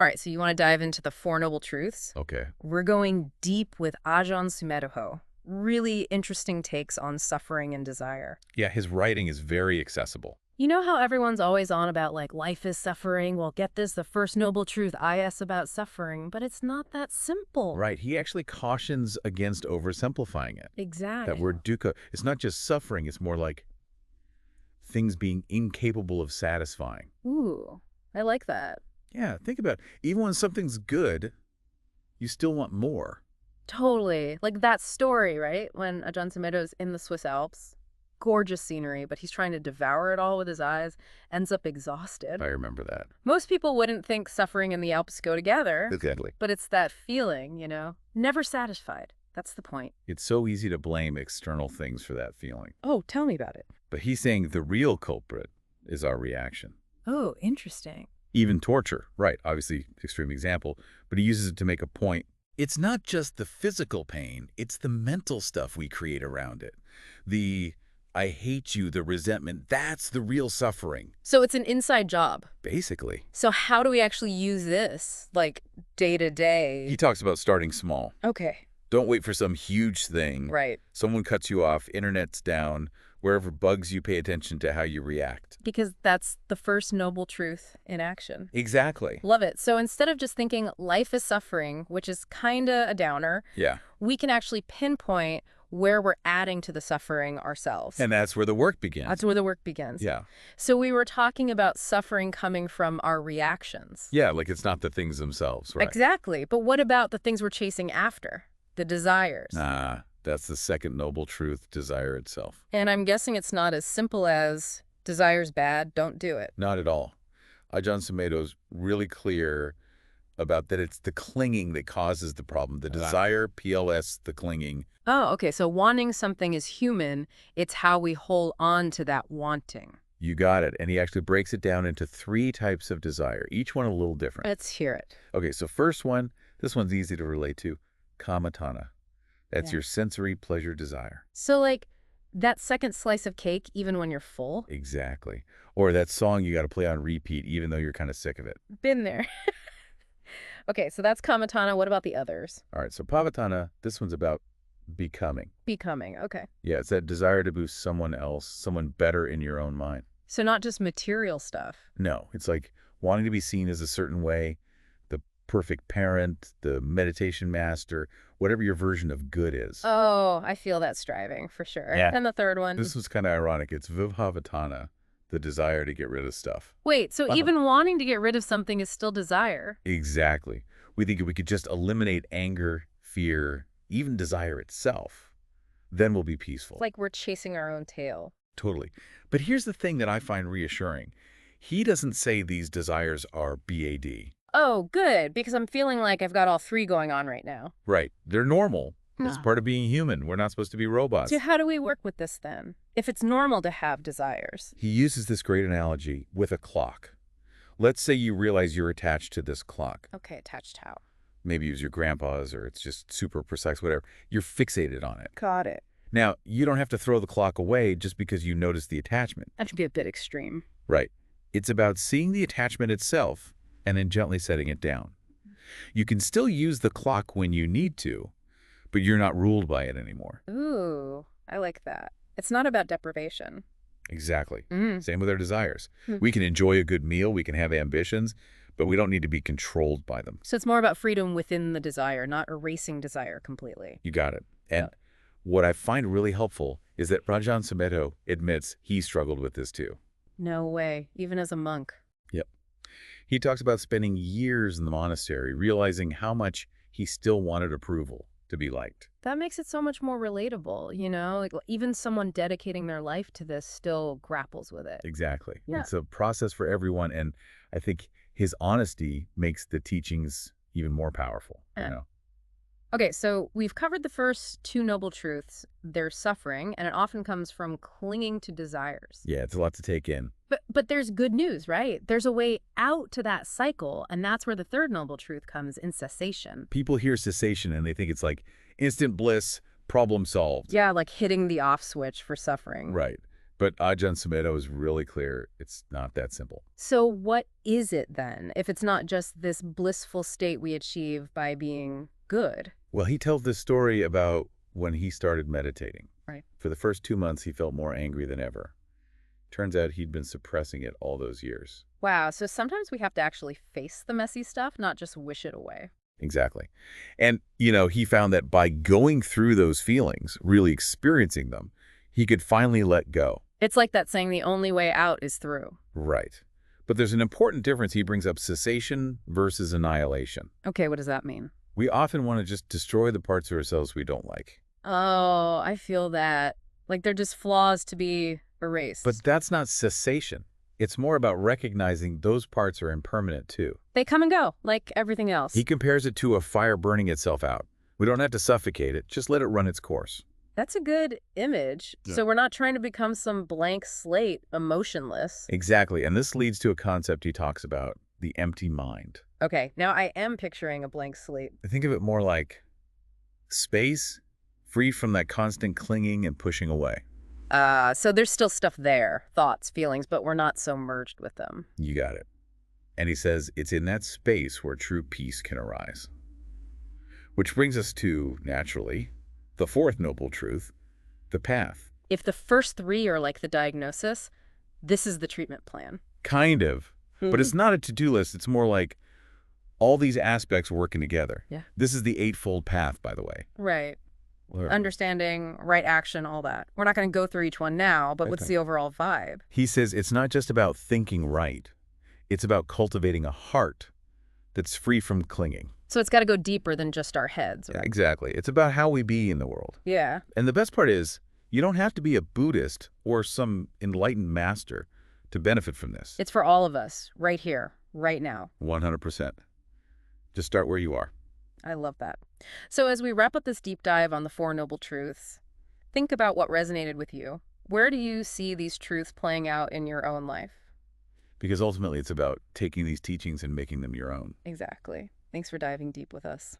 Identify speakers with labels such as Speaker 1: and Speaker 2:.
Speaker 1: All right, so you want to dive into the Four Noble Truths?
Speaker 2: Okay.
Speaker 1: We're going deep with Ajahn Sumedho. Really interesting takes on suffering and desire.
Speaker 2: Yeah, his writing is very accessible.
Speaker 1: You know how everyone's always on about, like, life is suffering? Well, get this, the first noble truth is about suffering, but it's not that simple.
Speaker 2: Right. He actually cautions against oversimplifying it.
Speaker 1: Exactly.
Speaker 2: That word dukkha, it's not just suffering, it's more like things being incapable of satisfying.
Speaker 1: Ooh, I like that.
Speaker 2: Yeah, think about it. Even when something's good, you still want more.
Speaker 1: Totally. Like that story, right? When Ajahn Sumedho's in the Swiss Alps. Gorgeous scenery, but he's trying to devour it all with his eyes, ends up exhausted.
Speaker 2: I remember that.
Speaker 1: Most people wouldn't think suffering and the Alps go together.
Speaker 2: Exactly.
Speaker 1: But it's that feeling, you know? Never satisfied. That's the point.
Speaker 2: It's so easy to blame external things for that feeling.
Speaker 1: Oh, tell me about it.
Speaker 2: But he's saying the real culprit is our reaction.
Speaker 1: Oh, interesting.
Speaker 2: Even torture, right, obviously extreme example, but he uses it to make a point. It's not just the physical pain, it's the mental stuff we create around it. The I hate you, the resentment, that's the real suffering.
Speaker 1: So it's an inside job.
Speaker 2: Basically.
Speaker 1: So how do we actually use this, like, day to day?
Speaker 2: He talks about starting small.
Speaker 1: Okay.
Speaker 2: Don't wait for some huge thing.
Speaker 1: Right.
Speaker 2: Someone cuts you off, internet's down, wherever bugs you, pay attention to how you react.
Speaker 1: Because that's the first noble truth in action.
Speaker 2: Exactly.
Speaker 1: Love it. So instead of just thinking life is suffering, which is kind of a downer,
Speaker 2: Yeah.
Speaker 1: we can actually pinpoint where we're adding to the suffering ourselves.
Speaker 2: And that's where the work begins.
Speaker 1: That's where the work begins.
Speaker 2: Yeah.
Speaker 1: So we were talking about suffering coming from our reactions.
Speaker 2: Yeah, like it's not the things themselves, right?
Speaker 1: Exactly. But what about the things we're chasing after? The desires.
Speaker 2: That's the second noble truth, desire itself.
Speaker 1: And I'm guessing it's not as simple as desire's bad, don't do it.
Speaker 2: Not at all. Ajahn Sumedho's really clear about that it's the clinging that causes the problem. The desire, PLS, the clinging.
Speaker 1: Oh, okay. So wanting something is human. It's how we hold on to that wanting.
Speaker 2: You got it. And he actually breaks it down into 3 types of desire, each one a little different.
Speaker 1: Let's hear it.
Speaker 2: Okay, so first one, this one's easy to relate to, kama tanha. That's
Speaker 1: Yeah.
Speaker 2: your sensory pleasure desire.
Speaker 1: So, like, that second slice of cake, even when you're full?
Speaker 2: Exactly. Or that song you got to play on repeat, even though you're kind of sick of it.
Speaker 1: Been there. Okay, so that's kamatana. What about the others?
Speaker 2: All right, so pavatana, this one's about becoming.
Speaker 1: Becoming. Okay.
Speaker 2: Yeah, it's that desire to be someone else, someone better in your own mind.
Speaker 1: So not just material stuff.
Speaker 2: No, it's like wanting to be seen as a certain way, the perfect parent, the meditation master, whatever your version of good is.
Speaker 1: Oh, I feel that striving for sure.
Speaker 2: Yeah.
Speaker 1: And the third one.
Speaker 2: This was kind of ironic. It's vibhavatana, the desire to get rid of stuff.
Speaker 1: Wait, so even wanting to get rid of something is still desire?
Speaker 2: Exactly. We think if we could just eliminate anger, fear, even desire itself, then we'll be peaceful.
Speaker 1: It's like we're chasing our own tail.
Speaker 2: Totally. But here's the thing that I find reassuring. He doesn't say these desires are BAD.
Speaker 1: Oh, good, because I'm feeling like I've got all 3 going on right now.
Speaker 2: Right. They're normal. It's part of being human. We're not supposed to be robots.
Speaker 1: So how do we work with this then? If it's normal to have desires.
Speaker 2: He uses this great analogy with a clock. Let's say you realize you're attached to this clock.
Speaker 1: Okay, attached how?
Speaker 2: Maybe it was your grandpa's or it's just super precise, whatever. You're fixated on it.
Speaker 1: Got it.
Speaker 2: Now, you don't have to throw the clock away just because you notice the attachment.
Speaker 1: That should be a bit extreme.
Speaker 2: Right. It's about seeing the attachment itself and then gently setting it down. You can still use the clock when you need to, but you're not ruled by it anymore.
Speaker 1: Ooh, I like that. It's not about deprivation.
Speaker 2: Exactly.
Speaker 1: Mm.
Speaker 2: Same with our desires.
Speaker 1: Hmm.
Speaker 2: We can enjoy a good meal, we can have ambitions, but we don't need to be controlled by them.
Speaker 1: So it's more about freedom within the desire, not erasing desire completely.
Speaker 2: You got it. And what I find really helpful is that Ajahn Sumedho admits he struggled with this too.
Speaker 1: No way, even as a monk.
Speaker 2: Yep. He talks about spending years in the monastery, realizing how much he still wanted approval, to be liked.
Speaker 1: That makes it so much more relatable, you know? Like, even someone dedicating their life to this still grapples with it.
Speaker 2: Exactly.
Speaker 1: Yeah.
Speaker 2: It's a process for everyone, and I think his honesty makes the teachings even more powerful.
Speaker 1: Yeah.
Speaker 2: You know?
Speaker 1: Okay, so we've covered the first 2 noble truths. There's suffering, and it often comes from clinging to desires.
Speaker 2: Yeah, it's a lot to take in.
Speaker 1: But there's good news, right? There's a way out to that cycle, and that's where the third noble truth comes in cessation.
Speaker 2: People hear cessation and they think it's like instant bliss, problem solved.
Speaker 1: Yeah, like hitting the off switch for suffering.
Speaker 2: Right. But Ajahn Sumedho is really clear it's not that simple.
Speaker 1: So what is it then, if it's not just this blissful state we achieve by being good?
Speaker 2: Well, he tells this story about when he started meditating.
Speaker 1: Right.
Speaker 2: For the first 2 months, he felt more angry than ever. Turns out he'd been suppressing it all those years.
Speaker 1: Wow, so sometimes we have to actually face the messy stuff, not just wish it away.
Speaker 2: Exactly. And, he found that by going through those feelings, really experiencing them, he could finally let go.
Speaker 1: It's like that saying, the only way out is through.
Speaker 2: Right. But there's an important difference. He brings up cessation versus annihilation.
Speaker 1: Okay, what does that mean?
Speaker 2: We often want to just destroy the parts of ourselves we don't like.
Speaker 1: Oh, I feel that. Like they're just flaws to be erased.
Speaker 2: But that's not cessation. It's more about recognizing those parts are impermanent too.
Speaker 1: They come and go, like everything else.
Speaker 2: He compares it to a fire burning itself out. We don't have to suffocate it, just let it run its course.
Speaker 1: That's a good image.
Speaker 2: Yeah.
Speaker 1: So we're not trying to become some blank slate, emotionless.
Speaker 2: Exactly, and this leads to a concept he talks about, the empty mind.
Speaker 1: Okay, now I am picturing a blank slate.
Speaker 2: Think of it more like space, free from that constant clinging and pushing away.
Speaker 1: So there's still stuff there, thoughts, feelings, but we're not so merged with them.
Speaker 2: You got it. And he says it's in that space where true peace can arise. Which brings us to, naturally, the fourth noble truth, the path.
Speaker 1: If the first three are like the diagnosis, this is the treatment plan.
Speaker 2: Kind of. But it's not a to-do list. It's more like all these aspects working together.
Speaker 1: Yeah.
Speaker 2: This is the Eightfold path, by the way.
Speaker 1: Right. Understanding, right action, all that. We're not going to go through each one now, but what's the overall vibe?
Speaker 2: He says it's not just about thinking right. It's about cultivating a heart that's free from clinging.
Speaker 1: So it's got to go deeper than just our heads. Right?
Speaker 2: Yeah, exactly. It's about how we be in the world.
Speaker 1: Yeah.
Speaker 2: And the best part is, you don't have to be a Buddhist or some enlightened master to benefit from this.
Speaker 1: It's for all of us, right here, right now.
Speaker 2: 100%. Just start where you are.
Speaker 1: I love that. So as we wrap up this deep dive on the Four Noble Truths, think about what resonated with you. Where do you see these truths playing out in your own life?
Speaker 2: Because ultimately it's about taking these teachings and making them your own.
Speaker 1: Exactly. Thanks for diving deep with us.